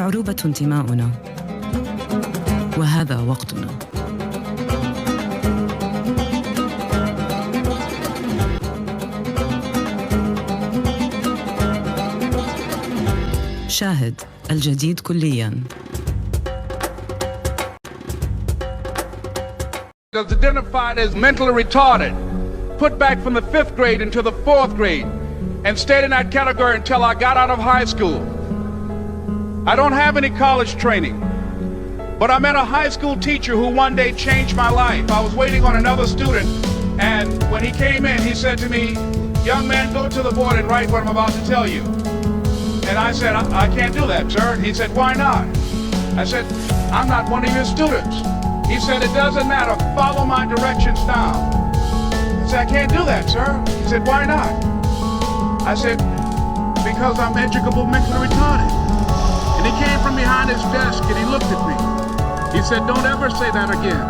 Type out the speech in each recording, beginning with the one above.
العروبة انتماؤنا، وهذا وقتنا. شاهد، الجديد كلياً. Was identified as mentally retarded, put back from the 5th grade into the 4th grade, and stayed in that category until I got out of high school. I don't have any college training, but I met a high school teacher who one day changed my life. I was waiting on another student, and when he came in, he said to me, "Young man, go to the board and write what I'm about to tell you." And I said, I can't do that, sir. And he said, "Why not?" I said, "I'm not one of your students." He said, "It doesn't matter. Follow my directions now." I said, "I can't do that, sir." He said, "Why not?" I said, "Because I'm educable mentally retarded." And he came from behind his desk and he looked at me. He said, "Don't ever say that again.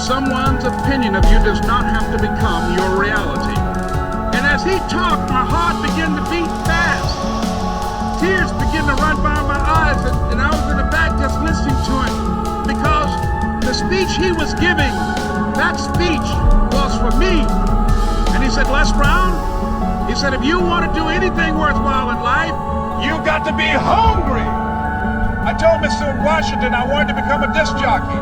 Someone's opinion of you does not have to become your reality." And as he talked, my heart began to beat fast. Tears began to run by my eyes, and I was in the back just listening to him, because the speech he was giving, that speech was for me. And he said, "Les Brown," he said, "if you want to do anything worthwhile in life, you've got to be hungry." I told Mr. Washington I wanted to become a disc jockey.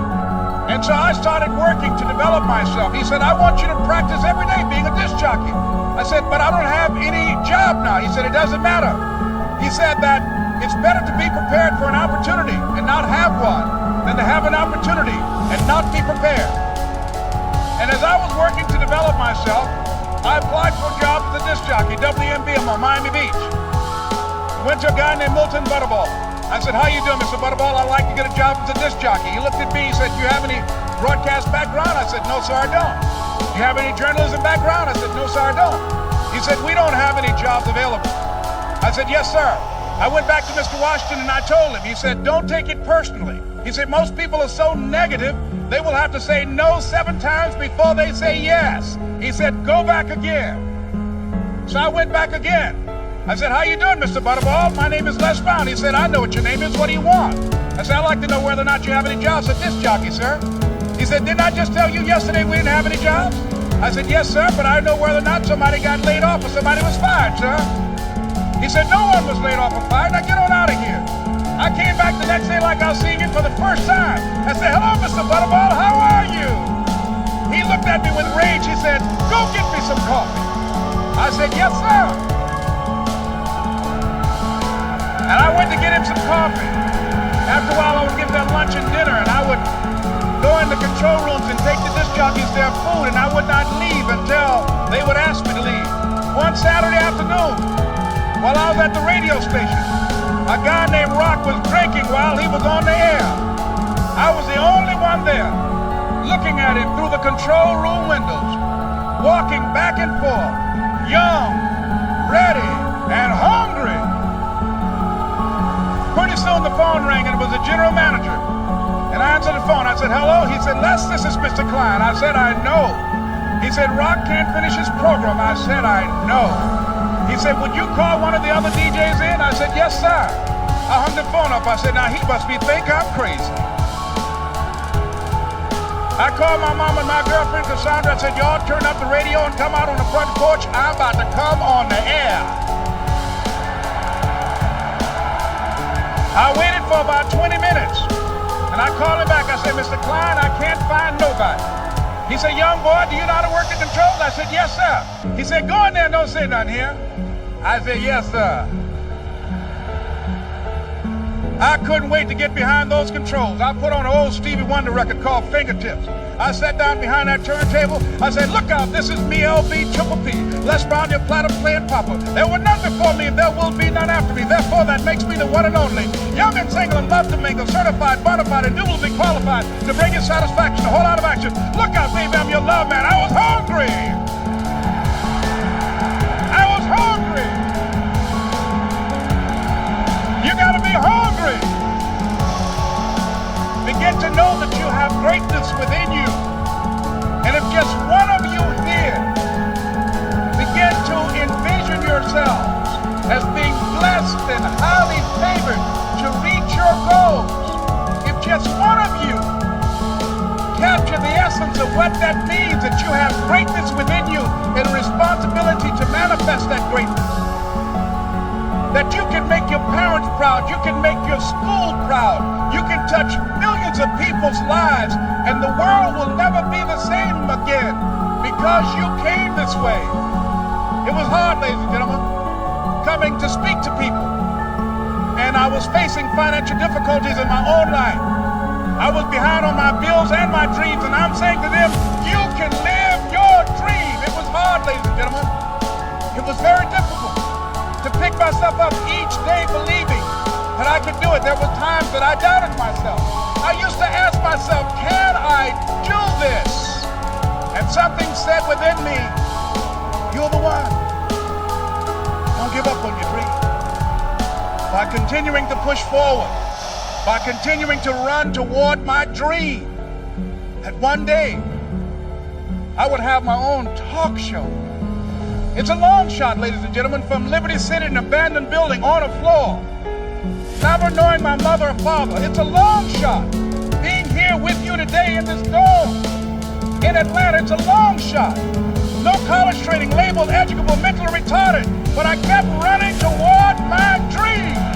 And so I started working to develop myself. He said, "I want you to practice every day being a disc jockey." I said, "But I don't have any job now." He said, "It doesn't matter." He said that it's better to be prepared for an opportunity and not have one than to have an opportunity and not be prepared. And as I was working to develop myself, I applied for a job as a disc jockey, WMB, on Miami Beach. Went to a guy named Milton Butterball. I said, "How you doing, Mr. Butterball? I'd like to get a job as a disc jockey." He looked at me, he said, "Do you have any broadcast background?" I said, "No, sir, I don't." "Do you have any journalism background?" I said, "No, sir, I don't." He said, "We don't have any jobs available." I said, "Yes, sir." I went back to Mr. Washington and I told him. He said, "Don't take it personally." He said, "Most people are so negative, they will have to say no 7 times before they say yes." He said, "Go back again." So I went back again. I said, "How you doing, Mr. Butterball? My name is Les Brown." He said, "I know what your name is. What do you want?" I said, "I'd like to know whether or not you have any jobs at disc jockey, sir." He said, "Didn't I just tell you yesterday we didn't have any jobs?" I said, "Yes, sir, but I know whether or not somebody got laid off or somebody was fired, sir." He said, "No one was laid off or fired. Now get on out of here." I came back the next day like I was seeing him for the first time. I said, "Hello, Mr. Butterball, how are you?" He looked at me with rage. He said, "Go get me some coffee." I said, "Yes, sir." And I went to get him some coffee. After a while, I would give them lunch and dinner, and I would go in the control rooms and take the disc jockeys their food, and I would not leave until they would ask me to leave. One Saturday afternoon, while I was at the radio station, a guy named Rock was drinking while he was on the air. I was the only one there, looking at him through the control room windows, walking back and forth, young, ready, and hungry. Pretty soon the phone rang, and it was the general manager. And I answered the phone. I said, "Hello?" He said, "Les, this is Mr. Klein." I said, "I know." He said, "Rock can't finish his program." I said, "I know." He said, "Would you call one of the other DJs in?" I said, "Yes, sir." I hung the phone up. I said, "Now he must be think I'm crazy." I called my mom and my girlfriend, Cassandra. I said, "Y'all turn up the radio and come out on the front porch. I'm about to come on the air." I waited for about 20 minutes, and I called him back. I said, "Mr. Klein, I can't find nobody." He said, "Young boy, do you know how to work the controls?" I said, "Yes, sir." He said, "Go in there and don't say nothing here." I said, "Yes, sir." I couldn't wait to get behind those controls. I put on an old Stevie Wonder record called Fingertips. I sat down behind that turntable. I said, "Look out, this is me, LB Triple P. Les Brown, your platinum playing papa. There were none before me, and there will be none after me. Therefore, that makes me the one and only. Young and single and love to mingle, certified, bona fide, and indubitably qualified to bring you satisfaction, a whole lot of action. Look out, baby, I'm your love man. I was hungry. I was hungry. You gotta be hungry. Begin to know that you have greatness within you. And if just one of you here begin to envision yourselves as being blessed and highly favored to reach your goes, if just one of you capture the essence of what that means, that you have greatness within you and a responsibility to manifest that greatness, that you can make your parents proud, you can make your school proud, you can touch millions of people's lives, and the world will never be the same again because you came this way. It was hard, ladies and gentlemen, coming to speak to people. And I was facing financial difficulties in my own life. I was behind on my bills and my dreams, and I'm saying to them, you can live your dream. It was hard, ladies and gentlemen. It was very difficult to pick myself up each day believing that I could do it. There were times that I doubted myself. I used to ask myself, can I do this? And something said within me, you're the one. Don't give up on your dream. By continuing to push forward, by continuing to run toward my dream, that one day I would have my own talk show. It's a long shot, ladies and gentlemen, from Liberty City, an abandoned building on a floor, never knowing my mother or father. It's a long shot. Being here with you today in this dome in Atlanta, it's a long shot. No college training, labeled educable, mentally retarded, but I kept running toward my dream.